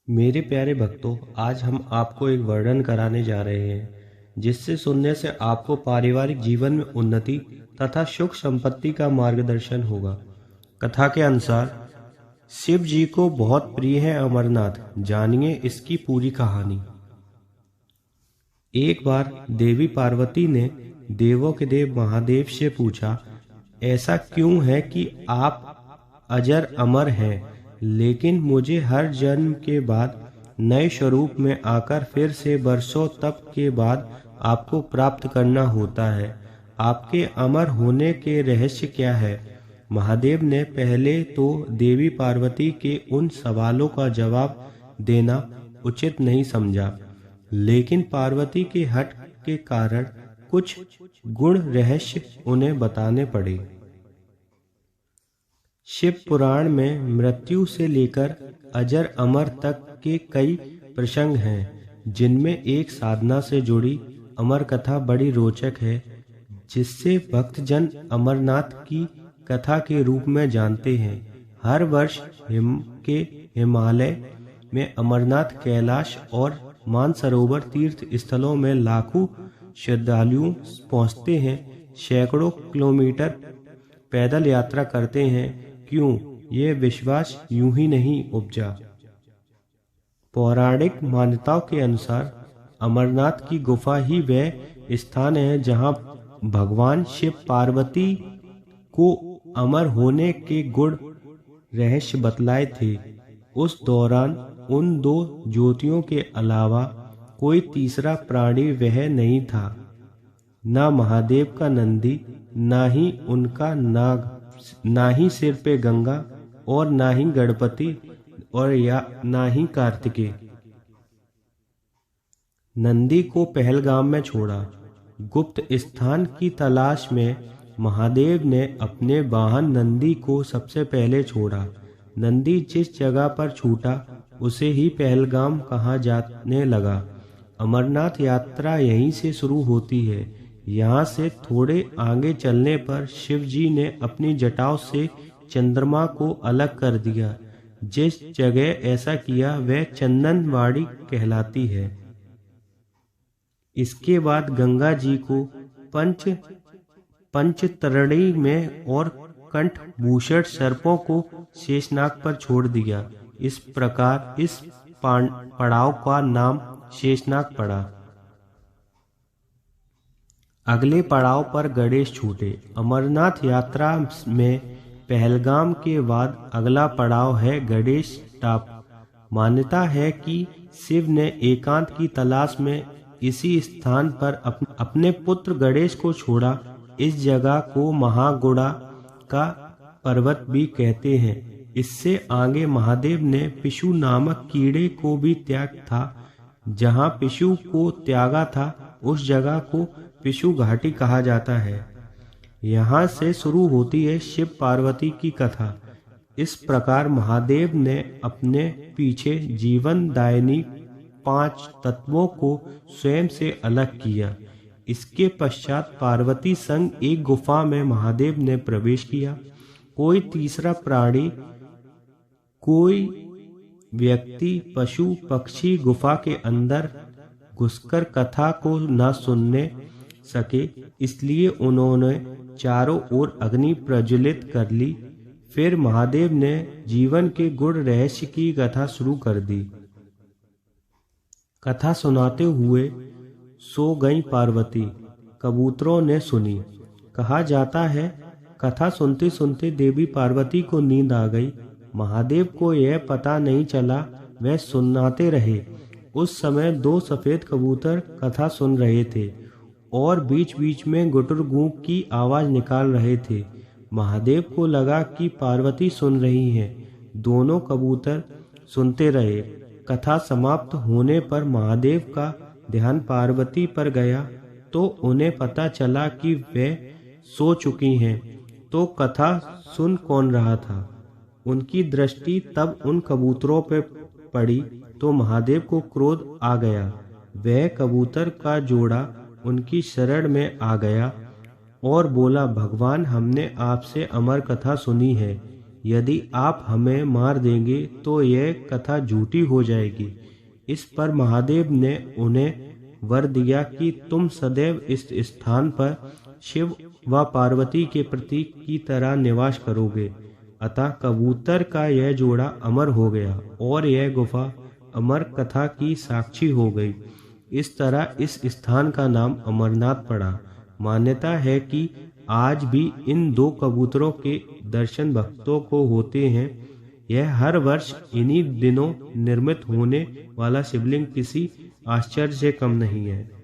मेरे प्यारे भक्तों, आज हम आपको एक वर्णन कराने जा रहे हैं जिससे सुनने से आपको पारिवारिक जीवन में उन्नति तथा सुख संपत्ति का मार्गदर्शन होगा। कथा के अनुसार शिव जी को बहुत प्रिय है अमरनाथ। जानिए इसकी पूरी कहानी। एक बार देवी पार्वती ने देवों के देव महादेव से पूछा, ऐसा क्यों है कि आप अजर अमर हैं, लेकिन मुझे हर जन्म के बाद नए स्वरूप में आकर फिर से बरसों तप के बाद आपको प्राप्त करना होता है। आपके अमर होने के रहस्य क्या है? महादेव ने पहले तो देवी पार्वती के उन सवालों का जवाब देना उचित नहीं समझा, लेकिन पार्वती के हठ के कारण कुछ गुण रहस्य उन्हें बताने पड़े। शिव पुराण में मृत्यु से लेकर अजर अमर तक के कई प्रसंग हैं, जिनमें एक साधना से जुड़ी अमर कथा बड़ी रोचक है, जिससे भक्तजन अमरनाथ की कथा के रूप में जानते हैं। हर वर्ष हिमालय में अमरनाथ, कैलाश और मानसरोवर तीर्थ स्थलों में लाखों श्रद्धालु पहुंचते हैं, सैकड़ों किलोमीटर पैदल यात्रा करते हैं। क्यों? ये विश्वास यूं ही नहीं उपजा। पौराणिक मान्यताओं के अनुसार अमरनाथ की गुफा ही वह स्थान है जहां भगवान शिव पार्वती को अमर होने के गुण रहस्य बतलाए थे। उस दौरान उन दो ज्योतियों के अलावा कोई तीसरा प्राणी वह नहीं था। ना महादेव का नंदी, ना ही उनका नाग, ना ही सिर पे गंगा, और ना ही गणपति और ना ही कार्तिकेय। नंदी को पहलगाम में छोड़ा। गुप्त स्थान की तलाश में महादेव ने अपने वाहन नंदी को सबसे पहले छोड़ा। नंदी जिस जगह पर छूटा उसे ही पहलगाम कहा जाने लगा। अमरनाथ यात्रा यहीं से शुरू होती है। यहाँ से थोड़े आगे चलने पर शिव जी ने अपनी जटाओं से चंद्रमा को अलग कर दिया। जिस जगह ऐसा किया वह चंदनवाड़ी कहलाती है। इसके बाद गंगा जी को पंचतरणी में और कंठभूषण सर्पों को शेषनाग पर छोड़ दिया। इस प्रकार इस पड़ाव का नाम शेषनाग पड़ा। अगले पड़ाव पर गणेश छूटे। अमरनाथ यात्रा में पहलगाम के बाद अगला पड़ाव है गणेश टाप। मान्यता है कि शिव ने एकांत की तलाश में इसी स्थान पर अपने पुत्र गणेश को छोड़ा। इस जगह को महागुड़ा का पर्वत भी कहते हैं। इससे आगे महादेव ने पिशु नामक कीड़े को भी त्याग था। जहाँ पिशु को त्यागा था उस जगह को पिशु घाटी कहा जाता है। यहाँ से शुरू होती है शिव पार्वती की कथा। इस प्रकार महादेव ने अपने पीछे जीवन दायिनी 5 तत्वों को स्वयं से अलग किया। इसके पश्चात पार्वती संग एक गुफा में महादेव ने प्रवेश किया। कोई तीसरा प्राणी, कोई व्यक्ति, पशु, पक्षी गुफा के अंदर घुसकर कथा को न सुनने सके, इसलिए उन्होंने चारों ओर अग्नि प्रज्वलित कर ली। फिर महादेव ने जीवन के गुण रहस्य की कथा शुरू कर दी। कथा सुनाते हुए सो गई पार्वती। कबूतरों ने सुनी। कहा जाता है कथा सुनते सुनते देवी पार्वती को नींद आ गई। महादेव को यह पता नहीं चला, वह सुनाते रहे। उस समय 2 सफेद कबूतर कथा सुन रहे थे और बीच बीच में गुटर गूं की आवाज निकाल रहे थे। महादेव को लगा कि पार्वती सुन रही हैं। दोनों कबूतर सुनते रहे। कथा समाप्त होने पर महादेव का ध्यान पार्वती पर गया तो उन्हें पता चला कि वे सो चुकी हैं। तो कथा सुन कौन रहा था? उनकी दृष्टि तब उन कबूतरों पर पड़ी तो महादेव को क्रोध आ गया। वह कबूतर का जोड़ा उनकी शरण में आ गया और बोला, भगवान, हमने आपसे अमर कथा सुनी है। यदि आप हमें मार देंगे तो यह कथा झूठी हो जाएगी। इस पर महादेव ने उन्हें वर दिया कि तुम सदैव इस स्थान पर शिव व पार्वती के प्रतीक की तरह निवास करोगे। अतः कबूतर का यह जोड़ा अमर हो गया और यह गुफा अमर कथा की साक्षी हो गई। इस तरह इस स्थान का नाम अमरनाथ पड़ा। मान्यता है कि आज भी इन दो कबूतरों के दर्शन भक्तों को होते हैं। यह हर वर्ष इन्हीं दिनों निर्मित होने वाला शिवलिंग किसी आश्चर्य से कम नहीं है।